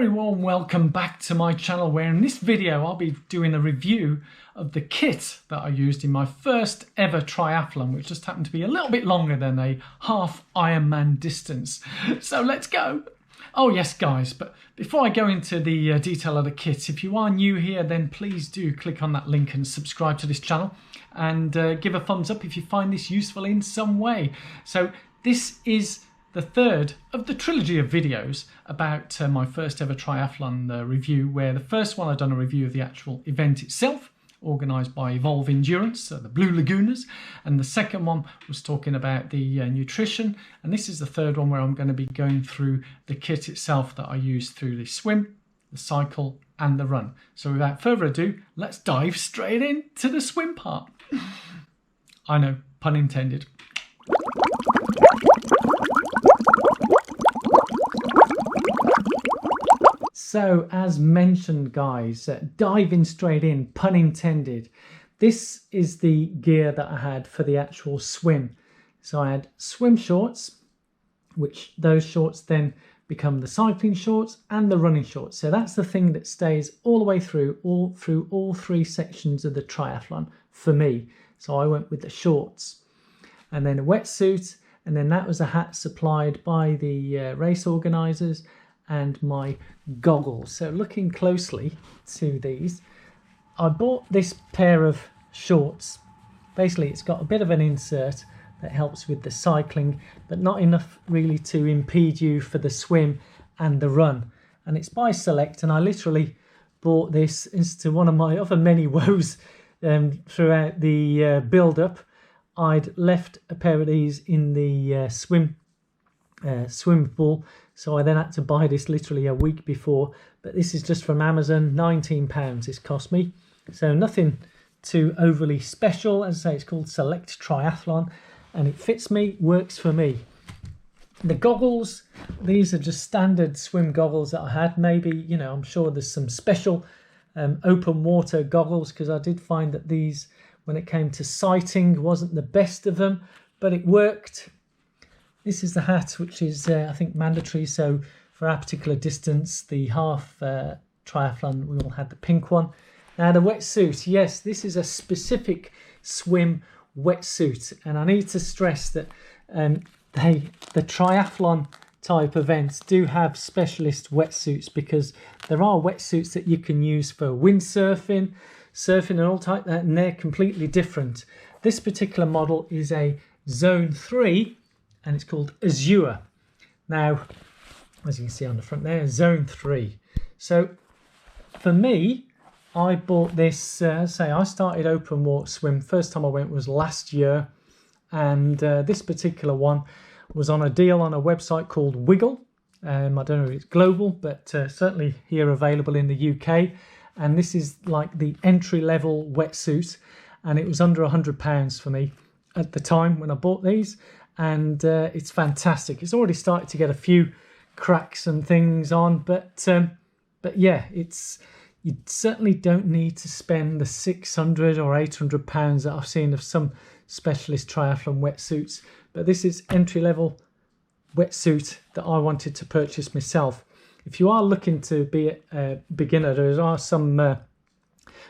very warm welcome back to my channel, where in this video I'll be doing a review of the kit that I used in my first ever triathlon, which just happened to be a little bit longer than a half Ironman distance. So let's go. Oh yes guys, but before I go into the detail of the kit, if you are new here, then please do click on that link and subscribe to this channel, and give a thumbs up if you find this useful in some way. So this is the third of the trilogy of videos about my first ever triathlon review, where the first one I'd done a review of the actual event itself, organised by Evolve Endurance, the Blue Lagooners, and the second one was talking about the nutrition, and this is the third one where I'm going to be going through the kit itself that I used through the swim, the cycle and the run. So without further ado, let's dive straight into the swim part. I know, pun intended. So as mentioned guys, diving straight in, pun intended, this is the gear that I had for the actual swim. So I had swim shorts, which those shorts then become the cycling shorts and the running shorts. So that's the thing that stays all the way through all three sections of the triathlon for me. So I went with the shorts, and then a wetsuit, and then that was a hat supplied by the race organisers, and my goggles. So looking closely to these, I bought this pair of shorts. Basically it's got a bit of an insert that helps with the cycling, but not enough really to impede you for the swim and the run. And it's by Select, and I literally bought this as to one of my other many woes throughout the build-up. I'd left a pair of these in the swimming pool, so I then had to buy this literally a week before. But this is just from Amazon, £19 this cost me, so nothing too overly special. As I say, it's called Select Triathlon, and it fits me, works for me. The goggles, these are just standard swim goggles that I had. Maybe, you know, I'm sure there's some special open water goggles, because I did find that these, when it came to sighting, wasn't the best of them, but it worked. This is the hat, which is I think mandatory. So for our particular distance, the half triathlon, we all had the pink one. Now the wetsuit, yes, this is a specific swim wetsuit, and I need to stress that the triathlon type events do have specialist wetsuits, because there are wetsuits that you can use for windsurfing, surfing and all type, and they're completely different. This particular model is a Zone 3, and it's called Azure. Now, as you can see on the front there, Zone 3. So for me, I bought this, I started open water swim. First time I went was last year, and this particular one was on a deal on a website called Wiggle. I don't know if it's global, but certainly here available in the UK. And this is like the entry-level wetsuit, and it was under £100 for me at the time when I bought these. And it's fantastic. It's already started to get a few cracks and things on, but yeah, you certainly don't need to spend the £600 or £800 that I've seen of some specialist triathlon wetsuits. But this is entry-level wetsuit that I wanted to purchase myself. If you are looking to be a beginner, there are some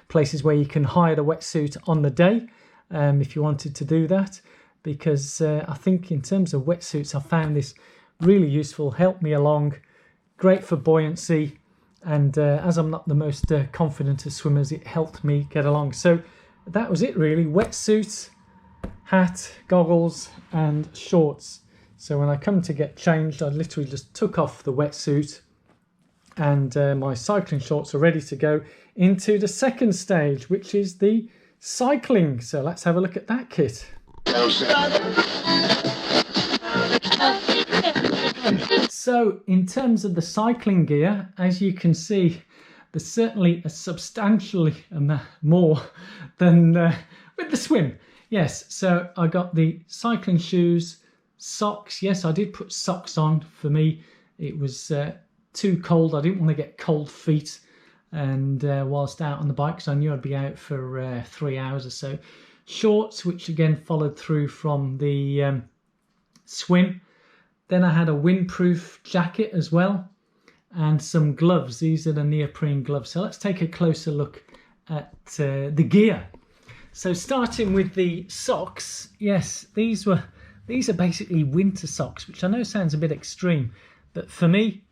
places where you can hire the wetsuit on the day if you wanted to do that. Because I think in terms of wetsuits, I found this really useful, helped me along, great for buoyancy, and as I'm not the most confident of swimmers, it helped me get along. So that was it really, wetsuit, hat, goggles and shorts. So when I come to get changed, I literally just took off the wetsuit, and my cycling shorts are ready to go into the second stage, which is the cycling. So let's have a look at that kit. So in terms of the cycling gear, as you can see, there's certainly a substantially more than with the swim. Yes, so I got the cycling shoes, socks. Yes, I did put socks on. For me, it was too cold. I didn't want to get cold feet, and whilst out on the bike, because I knew I'd be out for 3 hours or so. Shorts, which again followed through from the swim. Then I had a windproof jacket as well, and some gloves. These are the neoprene gloves. So let's take a closer look at the gear. So starting with the socks, yes, these are basically winter socks, which I know sounds a bit extreme, but for me,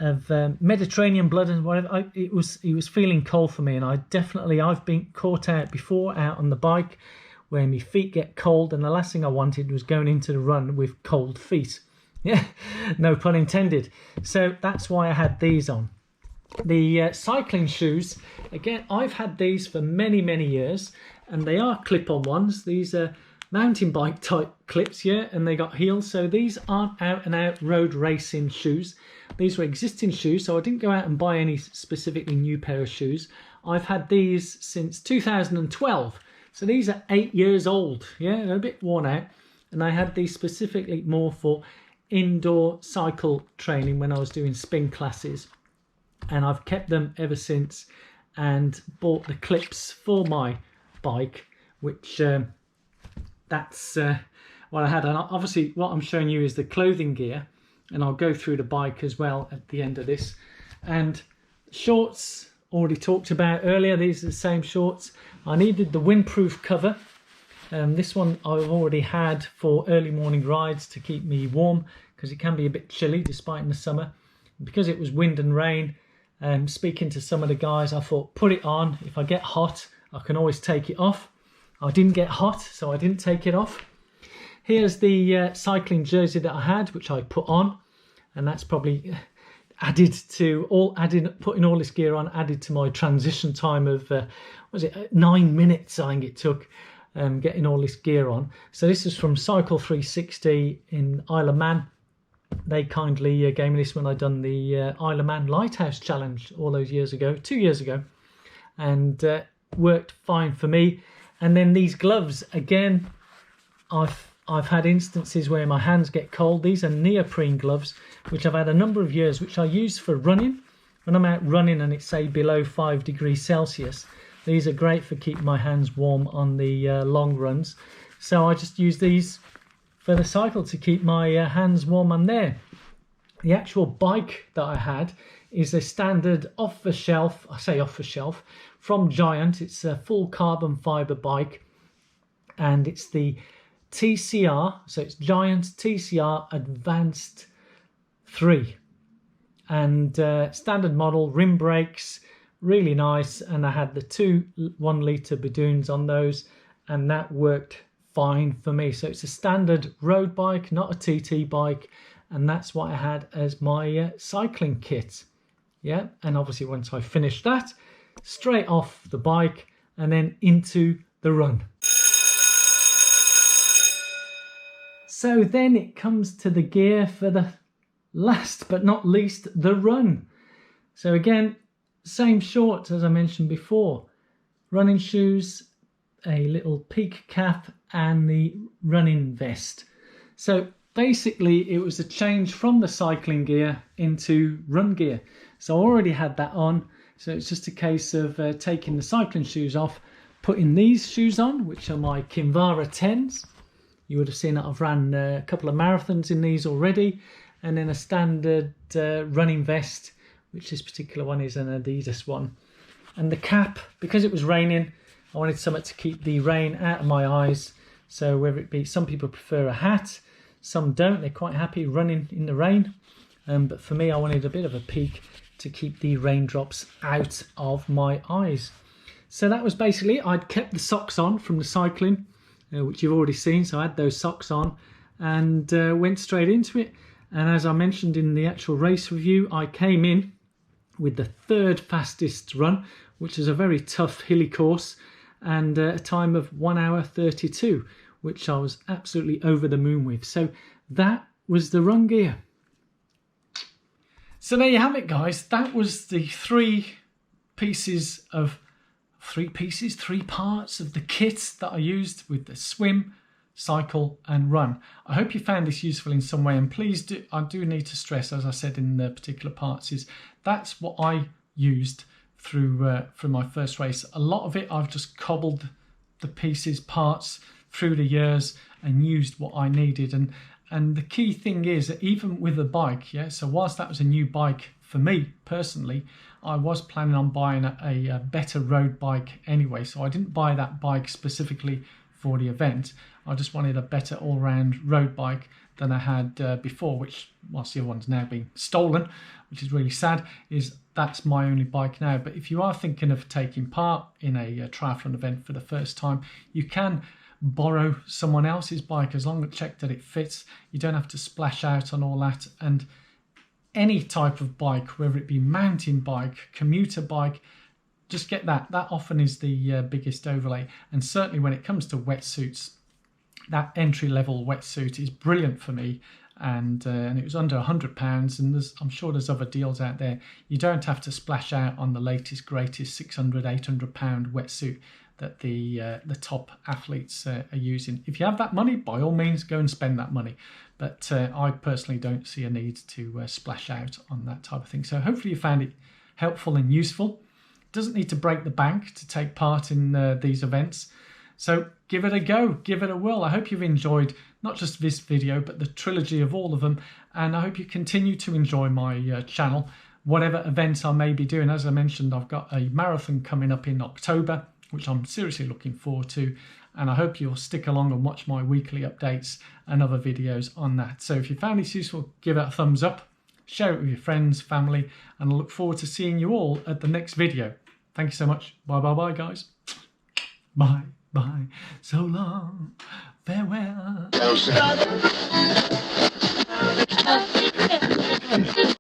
of Mediterranean blood and whatever, it was feeling cold for me, and I've been caught out before out on the bike where my feet get cold, and the last thing I wanted was going into the run with cold feet. Yeah, no pun intended. So that's why I had these on. The cycling shoes, again, I've had these for many years, and they are clip-on ones. These are mountain bike type clips, yeah, and they got heels. So these aren't out and out road racing shoes. These were existing shoes, so I didn't go out and buy any specifically new pair of shoes. I've had these since 2012, so these are 8 years old. Yeah, they're a bit worn out, and I had these specifically more for indoor cycle training when I was doing spin classes, and I've kept them ever since, and bought the clips for my bike, which that's what I had. And obviously what I'm showing you is the clothing gear, and I'll go through the bike as well at the end of this. And shorts, already talked about earlier. These are the same shorts. I needed the windproof cover. This one I've already had for early morning rides to keep me warm, because it can be a bit chilly despite in the summer. Because it was wind and rain, speaking to some of the guys, I thought, put it on. If I get hot, I can always take it off. I didn't get hot, so I didn't take it off. Here's the cycling jersey that I had, which I put on, and that's probably putting all this gear on added to my transition time of was it 9 minutes? I think it took getting all this gear on. So this is from Cycle 360 in Isle of Man. They kindly gave me this when I done the Isle of Man Lighthouse Challenge all those years ago, 2 years ago, and worked fine for me. And then these gloves, again, I've had instances where my hands get cold. These are neoprene gloves, which I've had a number of years, which I use for running. When I'm out running and it's, say, below 5 degrees Celsius, these are great for keeping my hands warm on the long runs. So I just use these for the cycle to keep my hands warm on there. The actual bike that I had is a standard off-the-shelf, I say off-the-shelf, from Giant. It's a full carbon fibre bike, and it's the TCR, so it's Giant TCR Advanced 3, and standard model, rim brakes, really nice, and I had the 2 1 litre Badoons on those, and that worked fine for me. So it's a standard road bike, not a TT bike, and that's what I had as my cycling kit. Yeah, and obviously once I finished that, straight off the bike and then into the run. So then it comes to the gear for the last but not least, the run. So again, same shorts as I mentioned before, running shoes, a little peak cap, and the running vest. So basically it was a change from the cycling gear into run gear. So I already had that on, so it's just a case of taking the cycling shoes off, putting these shoes on, which are my Kinvara 10s. You would have seen that I've ran a couple of marathons in these already, and then a standard running vest, which this particular one is an Adidas one. And the cap, because it was raining, I wanted something to keep the rain out of my eyes. So whether it be, some people prefer a hat, some don't, they're quite happy running in the rain. But for me, I wanted a bit of a peak to keep the raindrops out of my eyes. So that was basically, I'd kept the socks on from the cycling, which you've already seen. So I had those socks on and went straight into it. And as I mentioned in the actual race review, I came in with the 3rd fastest run, which is a very tough hilly course, and a time of 1 hour 32, which I was absolutely over the moon with. So that was the run gear. So there you have it, guys. That was the three parts of the kit that I used with the swim, cycle and run. I hope you found this useful in some way, and please do, I do need to stress, as I said in the particular parts, is that's what I used through my first race. A lot of it I've just cobbled the parts through the years and used what I needed, and And the key thing is that even with a bike, yeah, so whilst that was a new bike for me personally, I was planning on buying a better road bike anyway. So I didn't buy that bike specifically for the event. I just wanted a better all-round road bike than I had before, which, whilst the other one's now being stolen, which is really sad, is that's my only bike now. But if you are thinking of taking part in a triathlon event for the first time, you can borrow someone else's bike as long as check that it fits. You don't have to splash out on all that. And any type of bike, whether it be mountain bike, commuter bike, just get that. That often is the biggest overlay. And certainly when it comes to wetsuits, that entry-level wetsuit is brilliant for me. And it was under £100, and I'm sure there's other deals out there. You don't have to splash out on the latest, greatest £600, £800 wetsuit that the top athletes are using. If you have that money, by all means, go and spend that money. But I personally don't see a need to splash out on that type of thing. So hopefully you found it helpful and useful. It doesn't need to break the bank to take part in these events. So give it a go, give it a whirl. I hope you've enjoyed not just this video, but the trilogy of all of them. And I hope you continue to enjoy my channel, whatever events I may be doing. As I mentioned, I've got a marathon coming up in October, which I'm seriously looking forward to. And I hope you'll stick along and watch my weekly updates and other videos on that. So if you found this useful, give it a thumbs up, share it with your friends, family, and I look forward to seeing you all at the next video. Thank you so much. Bye, bye, bye, guys. Bye. Bye, so long, farewell.